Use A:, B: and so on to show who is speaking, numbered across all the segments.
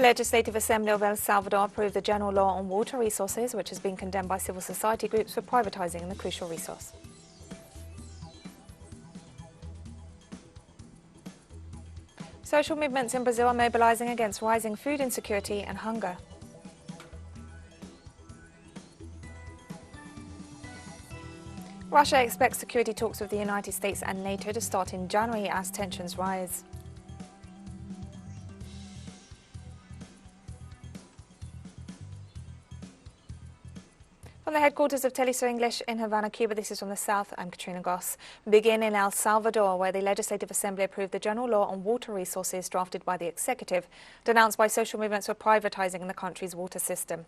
A: The Legislative Assembly of El Salvador approved the general law on water resources, which has been condemned by civil society groups for privatising the crucial resource. Social movements in Brazil are mobilising against rising food insecurity and hunger. Russia expects security talks with the United States and NATO to start in January as tensions rise. From the headquarters of teleSUR English in Havana, Cuba, this is from the South. I'm Katrina Goss. We begin in El Salvador, where the Legislative Assembly approved the general law on water resources drafted by the executive, denounced by social movements for privatising the country's water system.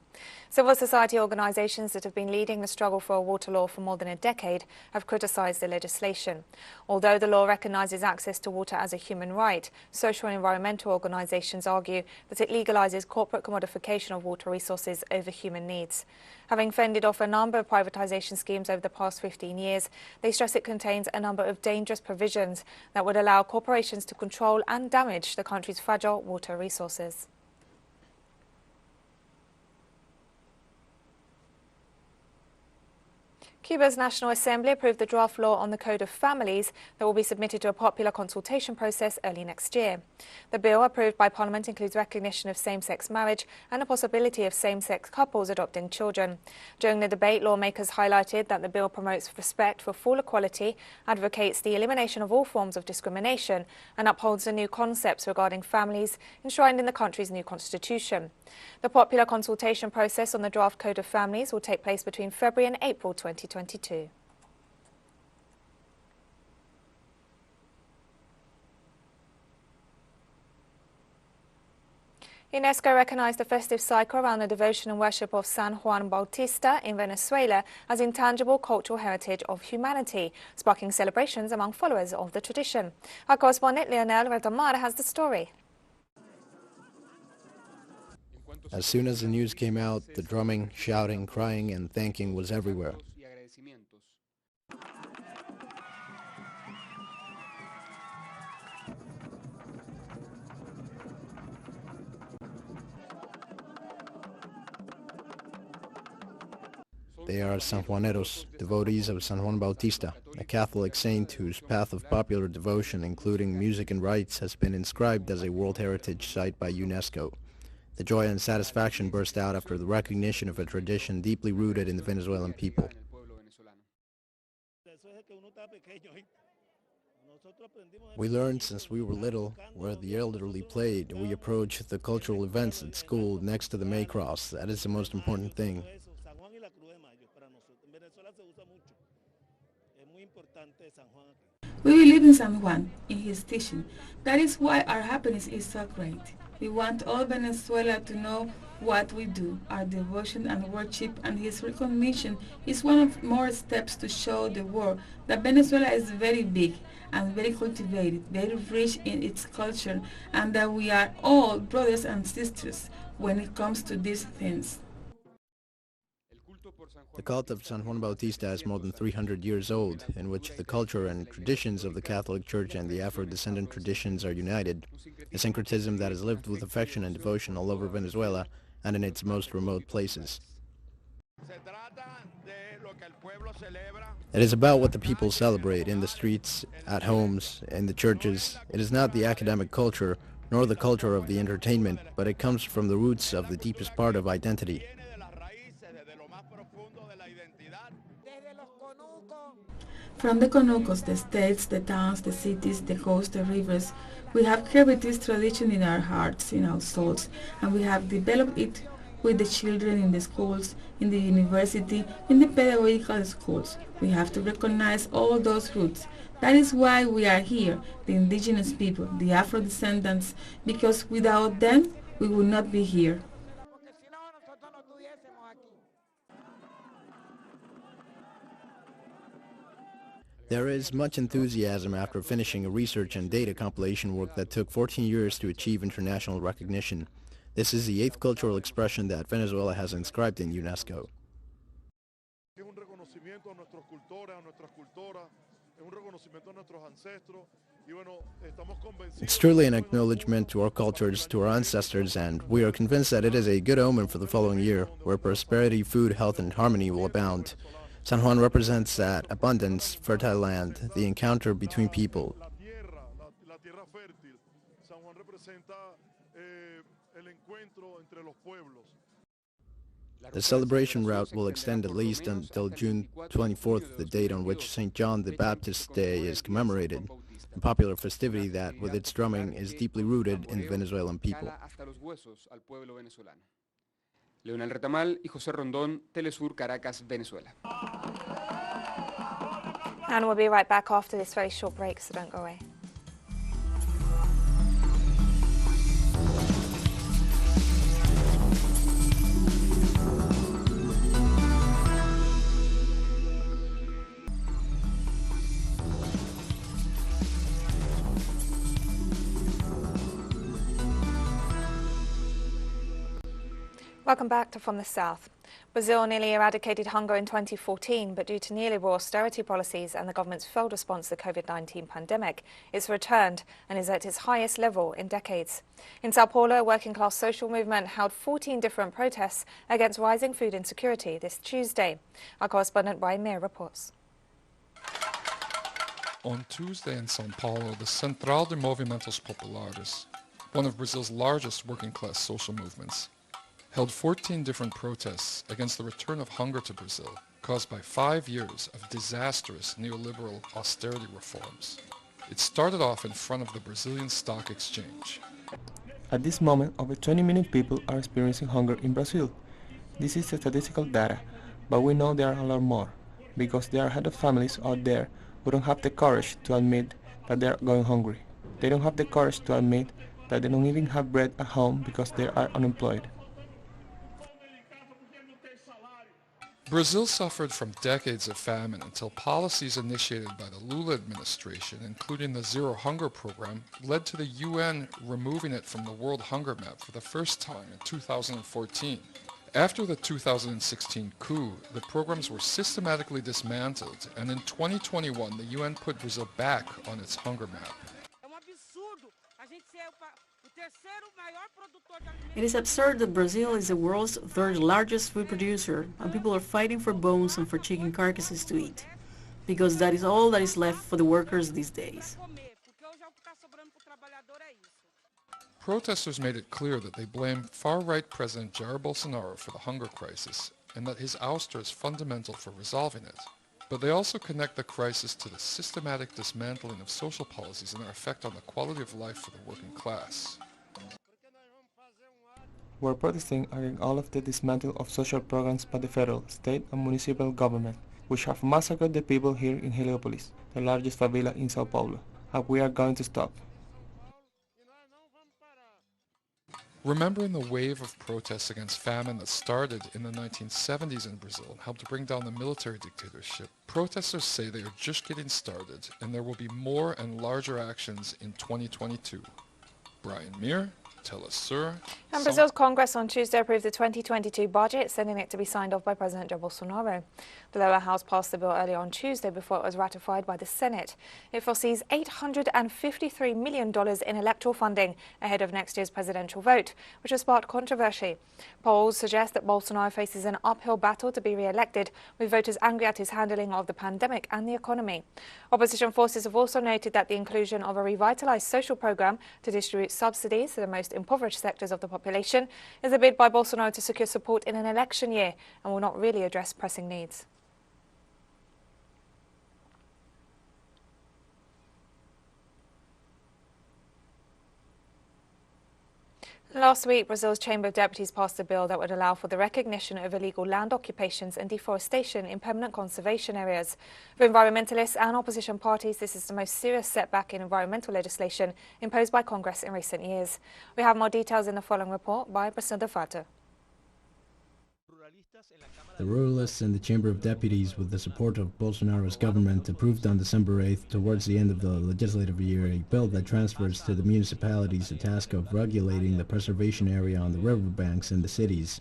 A: Civil society organisations that have been leading the struggle for a water law for more than a decade have criticised the legislation. Although the law recognises access to water as a human right, social and environmental organisations argue that it legalises corporate commodification of water resources over human needs. Having fended off a number of privatisation schemes over the past 15 years, they stress it contains a number of dangerous provisions that would allow corporations to control and damage the country's fragile water resources. Cuba's National Assembly approved the draft law on the Code of Families that will be submitted to a popular consultation process early next year. The bill, approved by Parliament, includes recognition of same-sex marriage and the possibility of same-sex couples adopting children. During the debate, lawmakers highlighted that the bill promotes respect for full equality, advocates the elimination of all forms of discrimination, and upholds the new concepts regarding families enshrined in the country's new constitution. The popular consultation process on the draft Code of Families will take place between February and April 2022. UNESCO recognized the festive cycle around the devotion and worship of San Juan Bautista in Venezuela as intangible cultural heritage of humanity, sparking celebrations among followers of the tradition. Our correspondent Leonel Retamar has the story.
B: As soon as the news came out, the drumming, shouting, crying, and thanking was everywhere. They are San Juaneros, devotees of San Juan Bautista, a Catholic saint whose path of popular devotion, including music and rites, has been inscribed as a World Heritage Site by UNESCO. The joy and satisfaction burst out after the recognition of a tradition deeply rooted in the Venezuelan people. We learned since we were little where the elderly played. We approach the cultural events at school next to the May Cross. That is the most important thing.
C: We believe in San Juan, in his teaching. That is why our happiness is so great. We want all Venezuela to know what we do. Our devotion and worship and his recognition is one of more steps to show the world that Venezuela is very big and very cultivated, very rich in its culture, and that we are all brothers and sisters when it comes to these things.
B: The cult of San Juan Bautista is more than 300 years old, in which the culture and traditions of the Catholic Church and the Afro-descendant traditions are united, a syncretism that is lived with affection and devotion all over Venezuela and in its most remote places. It is about what the people celebrate in the streets, at homes, in the churches. It is not the academic culture, nor the culture of the entertainment, but it comes from the roots of the deepest part of identity.
C: From the conucos, the states, the towns, the cities, the coasts, the rivers, we have carried this tradition in our hearts, in our souls, and we have developed it with the children in the schools, in the university, in the pedagogical schools. We have to recognize all those roots. That is why we are here, the indigenous people, the Afro-descendants, because without them, we would not be here.
B: There is much enthusiasm after finishing a research and data compilation work that took 14 years to achieve international recognition. This is the 8th cultural expression that Venezuela has inscribed in UNESCO. It's truly an acknowledgement to our cultures, to our ancestors, and we are convinced that it is a good omen for the following year, where prosperity, food, health, and harmony will abound. San Juan represents that abundance, fertile land, the encounter between people. The celebration route will extend at least until June 24th, the date on which St. John the Baptist's Day is commemorated, a popular festivity that, with its drumming, is deeply rooted in the Venezuelan people.
D: Leonel Retamal y José Rondón, teleSUR, Caracas, Venezuela.
A: And we'll be right back after this very short break, so don't go away. Welcome back to From the South. Brazil nearly eradicated hunger in 2014, but due to neoliberal austerity policies and the government's failed response to the COVID-19 pandemic, it's returned and is at its highest level in decades. In Sao Paulo, a working-class social movement held 14 different protests against rising food insecurity this Tuesday. Our correspondent Brian Mir reports.
E: On Tuesday in São Paulo, the Central de Movimentos Populares, one of Brazil's largest working-class social movements, held 14 different protests against the return of hunger to Brazil, caused by 5 years of disastrous neoliberal austerity reforms. It started off in front of the Brazilian Stock Exchange.
F: At this moment, over 20 million people are experiencing hunger in Brazil. This is statistical data, but we know there are a lot more, because there are a lot of families out there who don't have the courage to admit that they are going hungry. They don't have the courage to admit that they don't even have bread at home because they are unemployed.
E: Brazil suffered from decades of famine until policies initiated by the Lula administration, including the Zero Hunger program, led to the UN removing it from the World Hunger Map for the first time in 2014. After the 2016 coup, the programs were systematically dismantled, and in 2021 the UN put Brazil back on its hunger map.
G: It is absurd that Brazil is the world's third largest food producer and people are fighting for bones and for chicken carcasses to eat, because that is all that is left for the workers these days.
E: Protesters made it clear that they blame far-right President Jair Bolsonaro for the hunger crisis and that his ouster is fundamental for resolving it. But they also connect the crisis to the systematic dismantling of social policies and their effect on the quality of life for the working class.
F: We're protesting against all of the dismantling of social programs by the federal, state and municipal government, which have massacred the people here in Heliópolis, the largest favela in Sao Paulo, and we are going to stop.
E: Remembering the wave of protests against famine that started in the 1970s in Brazil and helped bring down the military dictatorship, protesters say they are just getting started and there will be more and larger actions in 2022. Brian Mir, teleSUR.
A: And Brazil's Congress on Tuesday approved the 2022 budget, sending it to be signed off by President Jair Bolsonaro. The lower house passed the bill earlier on Tuesday before it was ratified by the Senate. It foresees $853 million in electoral funding ahead of next year's presidential vote, which has sparked controversy. Polls suggest that Bolsonaro faces an uphill battle to be re-elected, with voters angry at his handling of the pandemic and the economy. Opposition forces have also noted that the inclusion of a revitalized social program to distribute subsidies to the most impoverished sectors of the population is a bid by Bolsonaro to secure support in an election year and will not really address pressing needs. Last week, Brazil's Chamber of Deputies passed a bill that would allow for the recognition of illegal land occupations and deforestation in permanent conservation areas. For environmentalists and opposition parties, this is the most serious setback in environmental legislation imposed by Congress in recent years. We have more details in the following report by Priscilla Fato.
B: The Ruralists in the Chamber of Deputies, with the support of Bolsonaro's government, approved on December 8th, towards the end of the legislative year, a bill that transfers to the municipalities the task of regulating the preservation area on the riverbanks in the cities.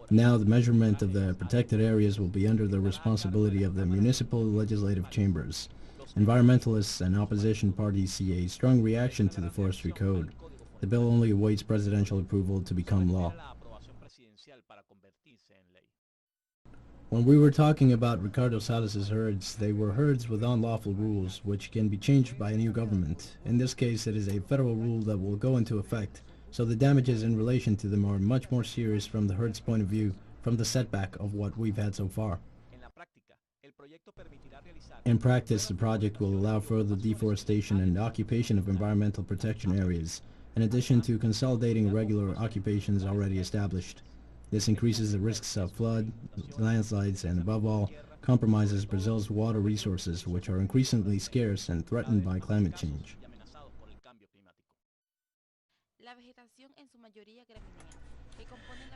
B: Now, the measurement of the protected areas will be under the responsibility of the municipal legislative chambers. Environmentalists and opposition parties see a strong reaction to the forestry code. The bill only awaits presidential approval to become law. When we were talking about Ricardo Salaz's herds, they were herds with unlawful rules, which can be changed by a new government. In this case, it is a federal rule that will go into effect, so the damages in relation to them are much more serious from the herd's point of view, from the setback of what we've had so far. In practice, the project will allow further deforestation and occupation of environmental protection areas, in addition to consolidating regular occupations already established. This increases the risks of flood, landslides, and above all, compromises Brazil's water resources, which are increasingly scarce and threatened by climate change.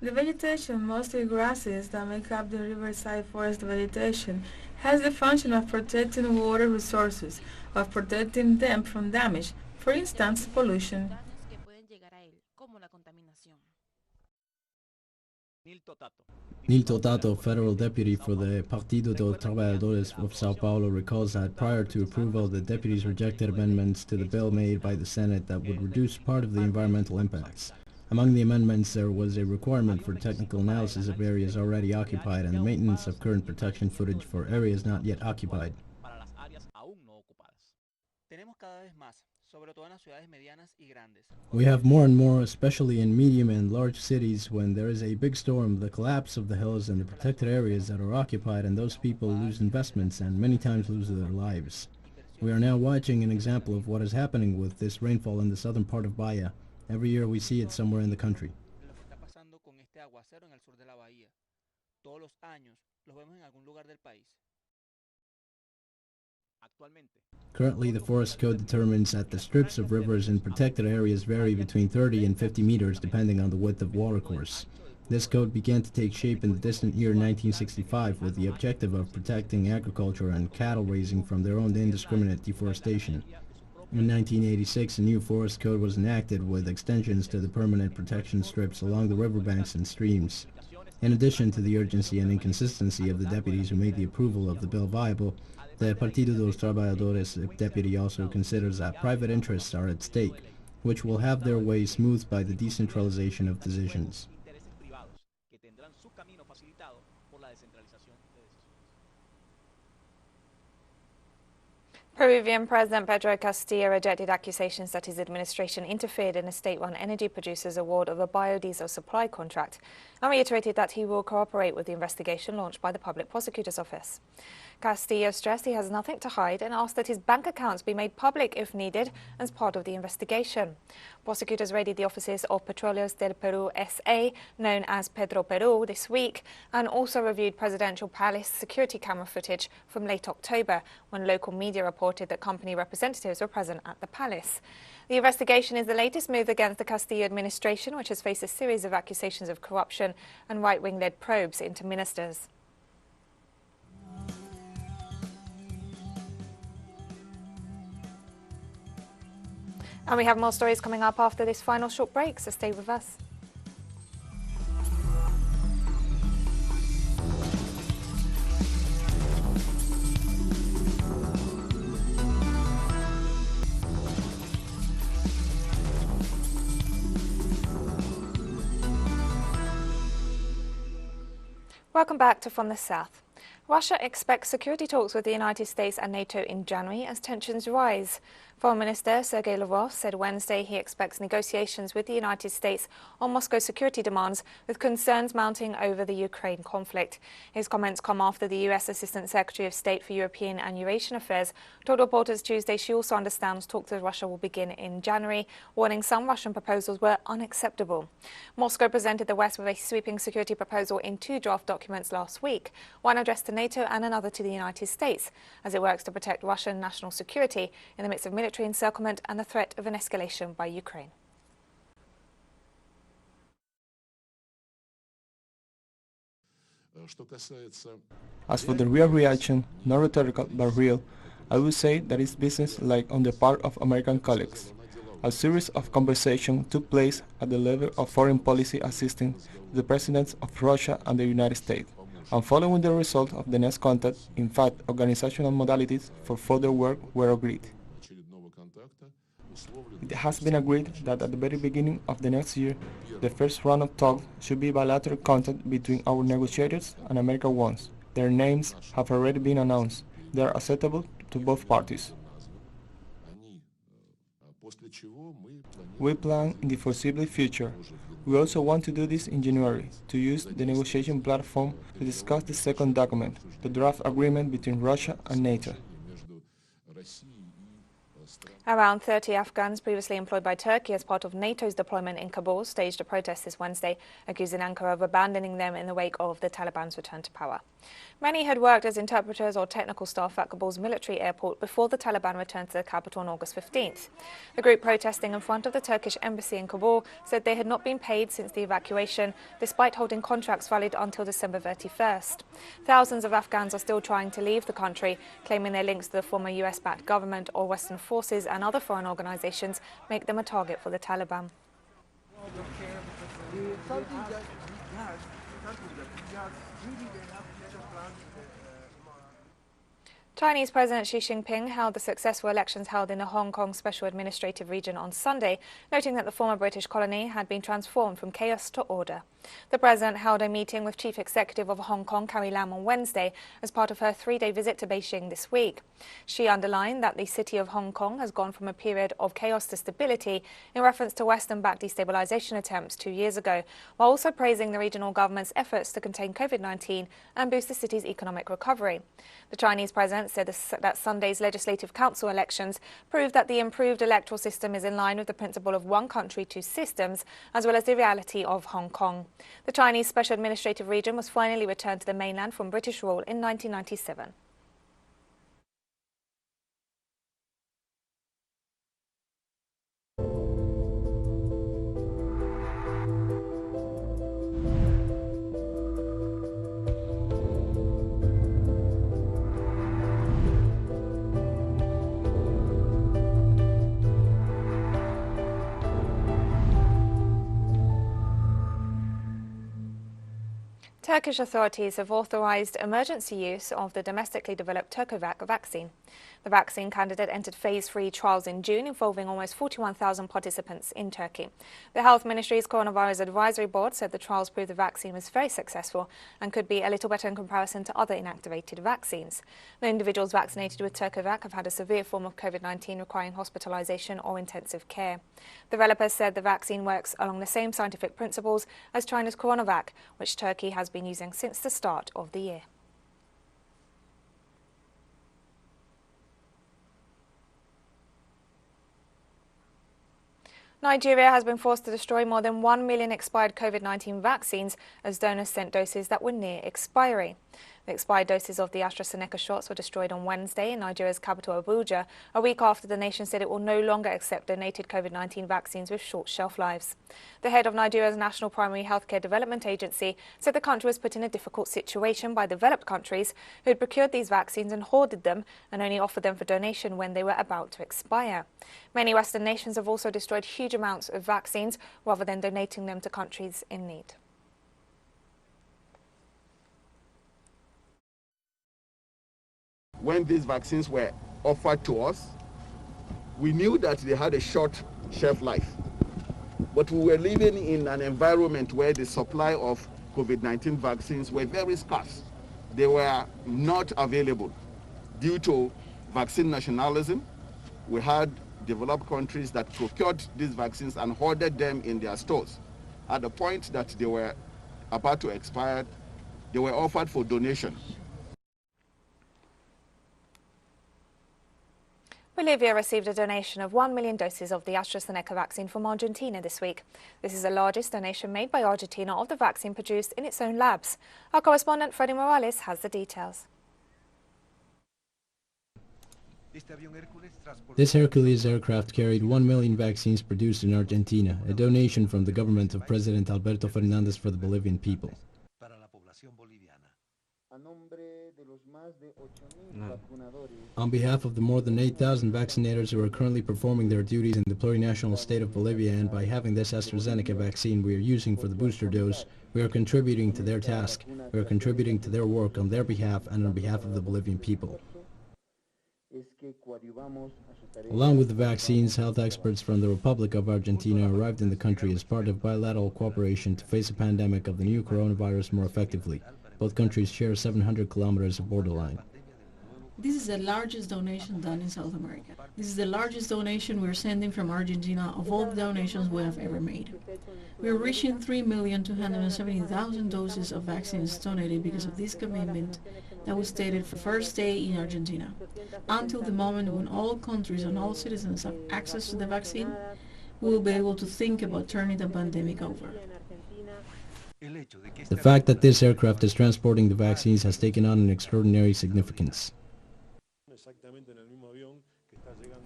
C: The vegetation, mostly grasses that make up the riverside forest vegetation, has the function of protecting water resources, of protecting them from damage, for instance, pollution.
B: Nilton Tato, federal deputy for the Partido dos Trabalhadores of Sao Paulo, recalls that prior to approval, the deputies rejected amendments to the bill made by the Senate that would reduce part of the environmental impacts. Among the amendments, there was a requirement for technical analysis of areas already occupied and the maintenance of current protection footage for areas not yet occupied. We have more and more, especially in medium and large cities, when there is a big storm, the collapse of the hills and the protected areas that are occupied, and those people lose investments and many times lose their lives. We are now watching an example of what is happening with this rainfall in the southern part of Bahia. Every year we see it somewhere in the country. Currently, the Forest Code determines that the strips of rivers in protected areas vary between 30 and 50 meters depending on the width of watercourse. This code began to take shape in the distant year 1965 with the objective of protecting agriculture and cattle raising from their own indiscriminate deforestation. In 1986, a new forest code was enacted with extensions to the permanent protection strips along the riverbanks and streams. In addition to the urgency and inconsistency of the deputies who made the approval of the bill viable, the Partido dos Trabalhadores deputy also considers that private interests are at stake, which will have their way smoothed by the decentralization of decisions.
A: Peruvian President Pedro Castillo rejected accusations that his administration interfered in a state-run energy producer's award of a biodiesel supply contract and reiterated that he will cooperate with the investigation launched by the Public Prosecutor's Office. Castillo stressed he has nothing to hide and asked that his bank accounts be made public if needed as part of the investigation. Prosecutors raided the offices of Petróleos del Perú S.A., known as Petro Peru, this week, and also reviewed presidential palace security camera footage from late October, when local media reported that company representatives were present at the palace. The investigation is the latest move against the Castillo administration, which has faced a series of accusations of corruption and right-wing-led probes into ministers. And we have more stories coming up after this final short break, so stay with us. Welcome back to From the South. Russia expects security talks with the United States and NATO in January as tensions rise. Foreign Minister Sergei Lavrov said Wednesday he expects negotiations with the United States on Moscow's security demands, with concerns mounting over the Ukraine conflict. His comments come after the US Assistant Secretary of State for European and Eurasian Affairs told reporters Tuesday she also understands talks with Russia will begin in January, warning some Russian proposals were unacceptable. Moscow presented the West with a sweeping security proposal in 2 draft documents last week, one addressed to NATO and another to the United States, as it works to protect Russian national security in the midst of military encirclement and the threat of an escalation by Ukraine.
F: As for the real reaction, not rhetorical but real, I would say that it's business-like on the part of American colleagues. A series of conversations took place at the level of foreign policy assisting the presidents of Russia and the United States, and following the result of the next contact, in fact, organizational modalities for further work were agreed. It has been agreed that at the very beginning of the next year, the first round of talks should be bilateral contact between our negotiators and American ones. Their names have already been announced. They are acceptable to both parties. We plan in the foreseeable future. We also want to do this in January, to use the negotiation platform to discuss the second document, the draft agreement between Russia and NATO.
A: Around 30 Afghans previously employed by Turkey as part of NATO's deployment in Kabul staged a protest this Wednesday, accusing Ankara of abandoning them in the wake of the Taliban's return to power. Many had worked as interpreters or technical staff at Kabul's military airport before the Taliban returned to the capital on August 15th. The group protesting in front of the Turkish embassy in Kabul said they had not been paid since the evacuation, despite holding contracts valid until December 31st. Thousands of Afghans are still trying to leave the country, claiming their links to the former US-backed government or Western forces and other foreign organizations make them a target for the Taliban. Chinese President Xi Jinping held the successful elections held in the Hong Kong Special Administrative Region on Sunday, noting that the former British colony had been transformed from chaos to order. The President held a meeting with Chief Executive of Hong Kong, Carrie Lam, on Wednesday as part of her three-day visit to Beijing this week. She underlined that the city of Hong Kong has gone from a period of chaos to stability in reference to Western-backed destabilization attempts 2 years ago, while also praising the regional government's efforts to contain COVID-19 and boost the city's economic recovery. The Chinese President said that Sunday's Legislative Council elections proved that the improved electoral system is in line with the principle of one country, two systems, as well as the reality of Hong Kong. The Chinese Special Administrative Region was finally returned to the mainland from British rule in 1997. Turkish authorities have authorized emergency use of the domestically developed Turcovac vaccine. The vaccine candidate entered phase 3 trials in June, involving almost 41,000 participants in Turkey. The Health Ministry's Coronavirus Advisory Board said the trials proved the vaccine was very successful and could be a little better in comparison to other inactivated vaccines. The individuals vaccinated with Turcovac have had a severe form of COVID-19 requiring hospitalization or intensive care. The developers said the vaccine works along the same scientific principles as China's Coronavac, which Turkey has been using since the start of the year. Nigeria has been forced to destroy more than 1 million expired COVID-19 vaccines as donors sent doses that were near expiry. The expired doses of the AstraZeneca shots were destroyed on Wednesday in Nigeria's capital Abuja, a week after the nation said it will no longer accept donated COVID-19 vaccines with short shelf lives. The head of Nigeria's National Primary Healthcare Development Agency said the country was put in a difficult situation by developed countries who had procured these vaccines and hoarded them and only offered them for donation when they were about to expire. Many Western nations have also destroyed huge amounts of vaccines rather than donating them to countries in need.
H: When these vaccines were offered to us, we knew that they had a short shelf life. But we were living in an environment where the supply of COVID-19 vaccines were very scarce. They were not available due to vaccine nationalism. We had developed countries that procured these vaccines and hoarded them in their stores. At the point that they were about to expire, they were offered for donation.
A: Bolivia received a donation of 1 million doses of the AstraZeneca vaccine from Argentina this week. This is the largest donation made by Argentina of the vaccine produced in its own labs. Our correspondent Freddy Morales has the details.
B: This Hercules aircraft carried 1 million vaccines produced in Argentina, a donation from the government of President Alberto Fernandez for the Bolivian people. On behalf of the more than 8,000 vaccinators who are currently performing their duties in the plurinational state of Bolivia, and by having this AstraZeneca vaccine we are using for the booster dose, We are contributing to their task. We are contributing to their work on their behalf and on behalf of the Bolivian people. Along with the vaccines, health experts from the Republic of Argentina arrived in the country as part of bilateral cooperation to face a pandemic of the new coronavirus more effectively. Both countries share 700 kilometers of borderline.
G: This is the largest donation done in South America. This is the largest donation we're sending from Argentina of all the donations we have ever made. We're reaching 3,270,000 doses of vaccines donated because of this commitment that was stated for the first day in Argentina. Until the moment when all countries and all citizens have access to the vaccine, we will be able to think about turning the pandemic over.
B: The fact that this aircraft is transporting the vaccines has taken on an extraordinary significance.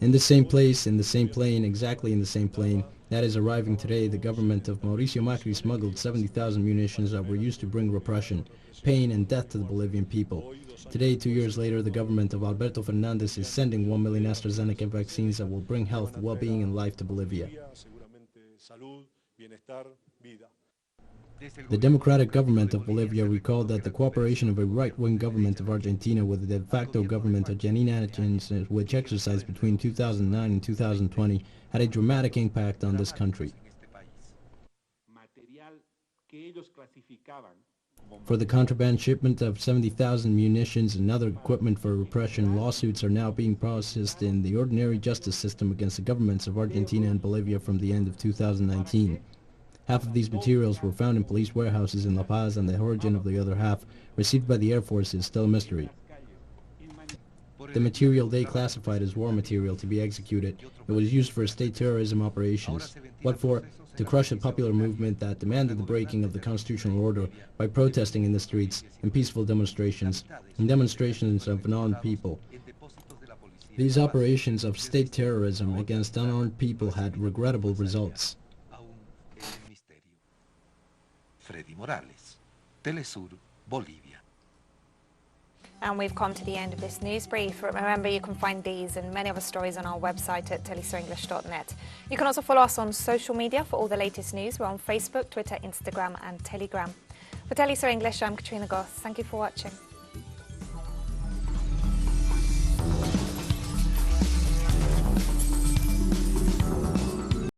B: In the same place, in the same plane, exactly in the same plane, that is arriving today, the government of Mauricio Macri smuggled 70,000 munitions that were used to bring repression, pain and death to the Bolivian people. Today, 2 years later, the government of Alberto Fernandez is sending 1 million AstraZeneca vaccines that will bring health, well-being and life to Bolivia. The democratic government of Bolivia recalled that the cooperation of a right-wing government of Argentina with the de facto government of Janine Áñez, which exercised between 2009 and 2020, had a dramatic impact on this country. For the contraband shipment of 70,000 munitions and other equipment for repression, lawsuits are now being processed in the ordinary justice system against the governments of Argentina and Bolivia from the end of 2019. Half of these materials were found in police warehouses in La Paz, and the origin of the other half, received by the Air Force, is still a mystery. The material they classified as war material to be executed, it was used for state terrorism operations. What for? To crush a popular movement that demanded the breaking of the constitutional order by protesting in the streets, in peaceful demonstrations, and demonstrations of unarmed people. These operations of state terrorism against unarmed people had regrettable results.
I: Freddy Morales, teleSUR, Bolivia.
A: And we've come to the end of this news brief. Remember, you can find these and many other stories on our website at telesurenglish.net. You can also follow us on social media for all the latest news. We're on Facebook, Twitter, Instagram and Telegram. For teleSUR English, I'm Katrina Goss. Thank you for watching.